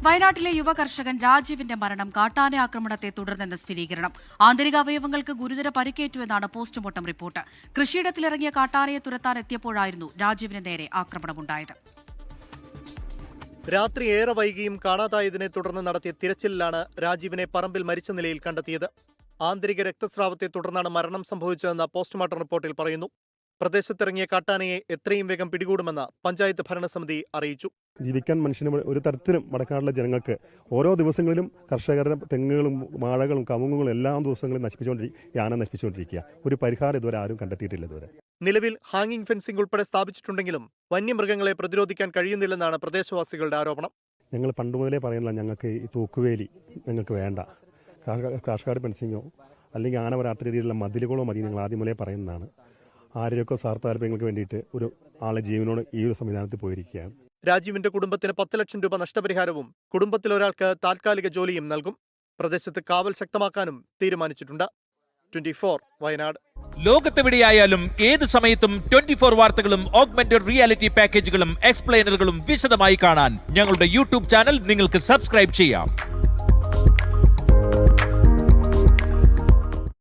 വയനാട്ടിലെ യുവ കർഷകൻ രാജീവിന്റെ മരണം കാട്ടാന ആക്രമണത്തെ തുടർന്നെന്ന് സ്ഥിരീകരണം. ആന്തരിക അവയവങ്ങൾക്ക് ഗുരുതര പരിക്കേറ്റുവെന്നാണ് പോസ്റ്റ്മോർട്ടം റിപ്പോർട്ട്. കൃഷിയിടത്തിലിറങ്ങിയ കാട്ടാനയെ തുരത്താൻ എത്തിയപ്പോഴായിരുന്നു രാജീവിന് നേരെ ആക്രമണമുണ്ടായത്. രാത്രി ഏറെ വൈകിയും കാണാതായതിനെ തുടർന്ന് നടത്തിയ തിരച്ചിലിലാണ് രാജീവിനെ പറമ്പിൽ മരിച്ച നിലയിൽ കണ്ടെത്തിയത്. ആന്തരിക രക്തസ്രാവത്തെ തുടർന്നാണ് മരണം സംഭവിച്ചതെന്ന് പോസ്റ്റ്മോർട്ടം റിപ്പോർട്ടിൽ പറയുന്നു. പ്രദേശത്തിറങ്ങിയ കാട്ടാനയെ എത്രയും വേഗം പിടികൂടുമെന്ന് പഞ്ചായത്ത് ഭരണസമിതി അറിയിച്ചു. ജീവിക്കാൻ മനുഷ്യന് ഒരു തരത്തിലും വടക്കാടുള്ള ജനങ്ങൾക്ക് ഓരോ ദിവസങ്ങളിലും കർഷകരുടെ തെങ്ങുകളും വാഴകളും കവുങ്ങുകളും എല്ലാ ദിവസങ്ങളും യാന നശിപ്പിച്ചുകൊണ്ടിരിക്കുക. ഒരു പരിഹാരം ഇതുവരെ ആരും കണ്ടെത്തിയിട്ടില്ല. ഇതുവരെ നിലവിൽ ഹാങ്ങിംഗ് ഫെൻസിംഗ് ഉൾപ്പെടെ സ്ഥാപിച്ചിട്ടുണ്ടെങ്കിലും വന്യമൃഗങ്ങളെ പ്രതിരോധിക്കാൻ കഴിയുന്നില്ലെന്നാണ് പ്രദേശവാസികളുടെ ആരോപണം. ഞങ്ങൾ പണ്ട് മുതലേ പറയുന്നില്ല, ഞങ്ങൾക്ക് ഈ തൂക്കുവേലി ഞങ്ങൾക്ക് വേണ്ട, കാഷ്കാട് ഫെൻസിങ്ങോ അല്ലെങ്കിൽ ആന വരാത്ത രീതിയിലുള്ള മതിലുകളോ മതി ഞങ്ങൾ ആദ്യം മുതലേ പറയുന്നതാണ്. ആരോഗ്യ സ്വാർത്ഥ താല്പര്യങ്ങൾക്ക് വേണ്ടിയിട്ട് ഒരു ആളെ ജീവനോട് ഈ ഒരു സംവിധാനത്തിൽ പോയിരിക്കുകയാണ്. രാജീവിന്റെ കുടുംബത്തിന് 10 ലക്ഷം രൂപ നഷ്ടപരിഹാരവും കുടുംബത്തിലൊരാൾക്ക് താൽക്കാലിക ജോലിയും നൽകും. പ്രദേശത്ത് കാവൽ ശക്തമാക്കാനും തീരുമാനിച്ചിട്ടുണ്ട്. 24 വയനാട്. ലോകത്തെവിടെയായാലും ഏത് സമയത്തും 24 വാർത്തകളും ഓഗ്മെന്റഡ് റിയാലിറ്റി പാക്കേജുകളും എക്സ്പ്ലെയിനറുകളും വിശദമായി കാണാൻ ഞങ്ങളുടെ യൂട്യൂബ് ചാനൽ നിങ്ങൾക്ക് സബ്സ്ക്രൈബ് ചെയ്യാം.